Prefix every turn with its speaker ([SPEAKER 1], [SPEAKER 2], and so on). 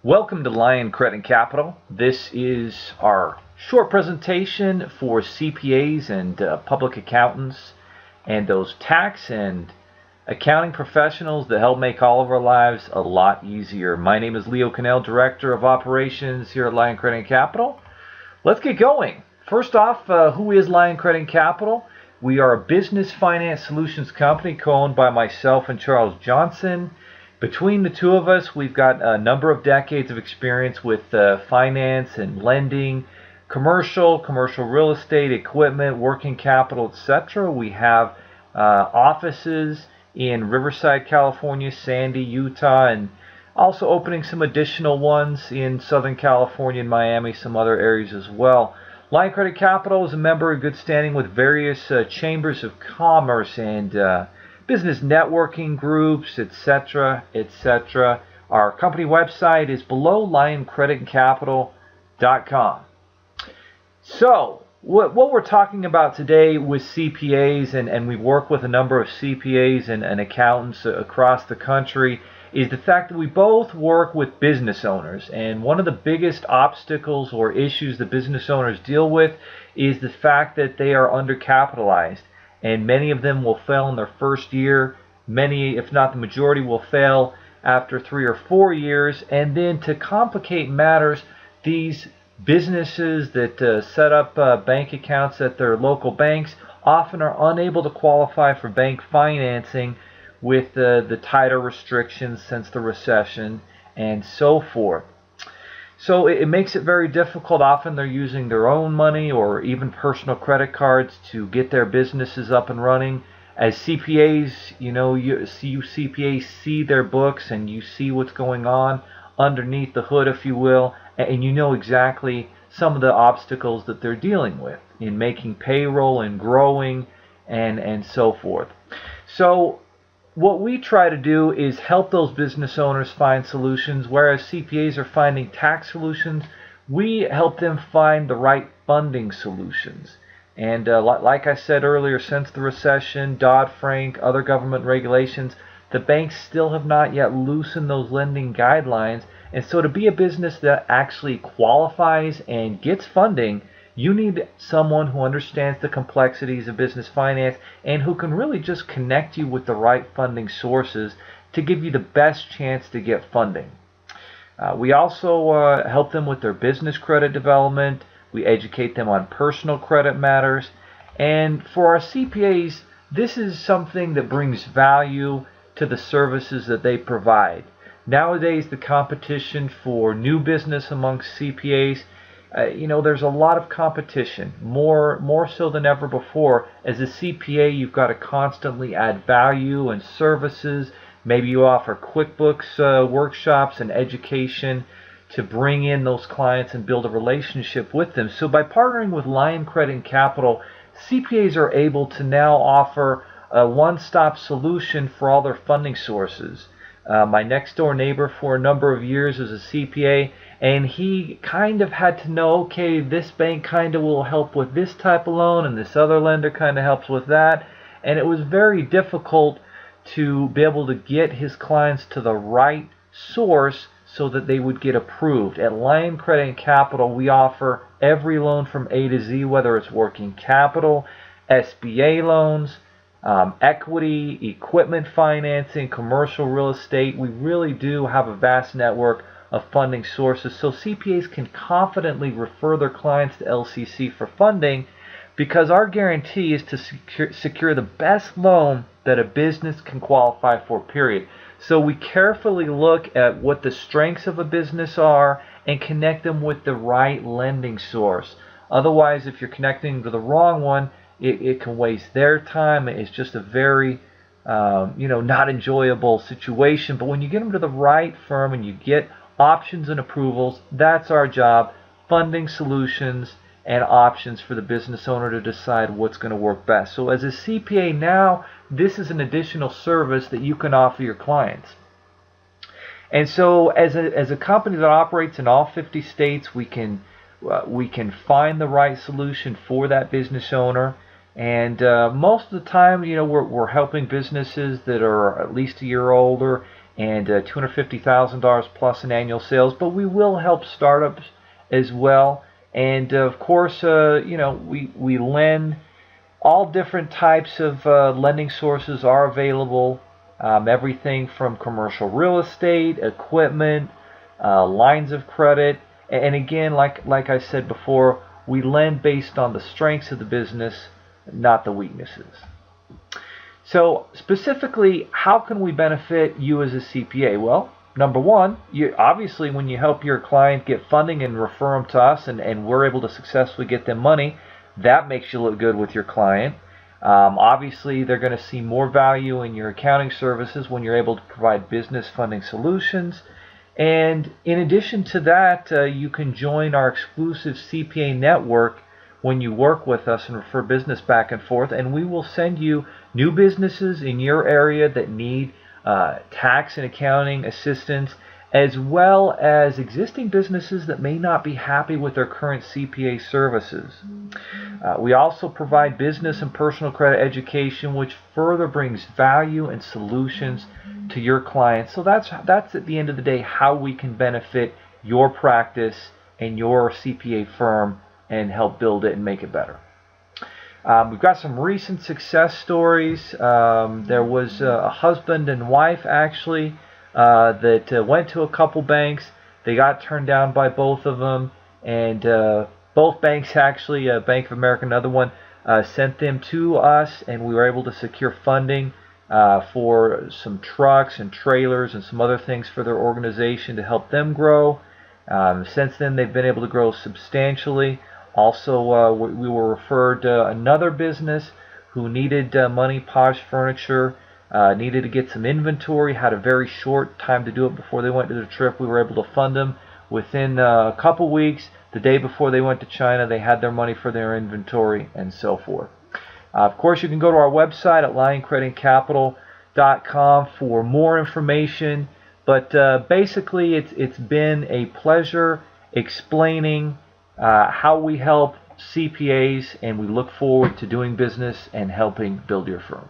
[SPEAKER 1] Welcome to Lion Credit Capital. This is our short presentation for CPAs and public accountants and those tax and accounting professionals that help make all of our lives a lot easier. My name is Leo Cannell, Director of Operations here at Lion Credit Capital. Let's get going. First off, who is Lion Credit Capital? We are a business finance solutions company co-owned by myself and Charles Johnson. Between the two of us, we've got a number of decades of experience with finance and lending, commercial real estate, equipment, working capital, etc. We have offices in Riverside, California, Sandy, Utah, and also opening some additional ones in Southern California and Miami, some other areas as well. Lion Credit Capital is a member in good standing with various chambers of commerce and business networking groups, etc., etc. Our company website is below lioncreditcapital.com. So, what we're talking about today with CPAs, and we work with a number of CPAs and accountants across the country, is the fact that we both work with business owners. And one of the biggest obstacles or issues that business owners deal with is the fact that they are undercapitalized. And many of them will fail in their first year. Many, if not the majority, will fail after 3 or 4 years. And then to complicate matters, these businesses that set up bank accounts at their local banks often are unable to qualify for bank financing with the tighter restrictions since the recession and so forth. So it makes it very difficult. Often they're using their own money or even personal credit cards to get their businesses up and running. As CPAs, you CPAs see their books and you see what's going on underneath the hood, if you will, and you know exactly some of the obstacles that they're dealing with in making payroll and growing and so forth. So what we try to do is help those business owners find solutions, whereas CPAs are finding tax solutions. We help them find the right funding solutions. And like I said earlier, since the recession, Dodd-Frank, other government regulations, the banks still have not yet loosened those lending guidelines. And so to be a business that actually qualifies and gets funding, you need someone who understands the complexities of business finance and who can really just connect you with the right funding sources to give you the best chance to get funding. We also help them with their business credit development. We educate them on personal credit matters. And for our CPAs, this is something that brings value to the services that they provide. Nowadays, the competition for new business amongst CPAs, there's a lot of competition, more so than ever before. As a CPA, you've got to constantly add value and services. Maybe you offer QuickBooks workshops and education to bring in those clients and build a relationship with them. So by partnering with Lion Credit Capital, CPAs are able to now offer a one-stop solution for all their funding sources. My next door neighbor for a number of years is a CPA, and he kind of had to know, okay, this bank kind of will help with this type of loan and this other lender kind of helps with that. And it was very difficult to be able to get his clients to the right source so that they would get approved. At Lion Credit Capital, we offer every loan from A to Z, whether it's working capital, SBA loans, equity, equipment financing, commercial real estate. We really do have a vast network of funding sources, so CPAs can confidently refer their clients to LCC for funding, because our guarantee is to secure the best loan that a business can qualify for, period. So we carefully look at what the strengths of a business are and connect them with the right lending source. Otherwise, if you're connecting to the wrong one, it can waste their time. It's just a very not enjoyable situation. But when you get them to the right firm and you get options and approvals, that's our job: funding solutions and options for the business owner to decide what's going to work best. So as a CPA now, this is an additional service that you can offer your clients. And so as a company that operates in all 50 states, we can find the right solution for that business owner. And most of the time, we're helping businesses that are at least a year older and $250,000 plus in annual sales. But we will help startups as well. And of course, we lend. All different types of lending sources are available. Everything from commercial real estate, equipment, lines of credit, and again, like I said before, we lend based on the strengths of the business, not the weaknesses. So specifically, how can we benefit you as a CPA? Well, number one, obviously when you help your client get funding and refer them to us, and we're able to successfully get them money, that makes you look good with your client. Obviously, they're going to see more value in your accounting services when you're able to provide business funding solutions. And in addition to that, you can join our exclusive CPA network when you work with us and refer business back and forth. And we will send you new businesses in your area that need tax and accounting assistance, as well as existing businesses that may not be happy with their current CPA services. We also provide business and personal credit education, which further brings value and solutions to your clients. So that's at the end of the day how we can benefit your practice and your CPA firm and help build it and make it better. We've got some recent success stories. There was a husband and wife actually that went to a couple banks. They got turned down by both of them, and both banks actually, Bank of America, another one, sent them to us, and we were able to secure funding for some trucks and trailers and some other things for their organization to help them grow. Since then, they've been able to grow substantially. Also, we were referred another business who needed money, Posh Furniture, needed to get some inventory, had a very short time to do it before they went to the trip. We were able to fund them within a couple weeks. The day before they went to China, they had their money for their inventory and so forth. Of course, you can go to our website at lioncreditcapital.com for more information. But basically, it's been a pleasure explaining how we help CPAs, and we look forward to doing business and helping build your firm.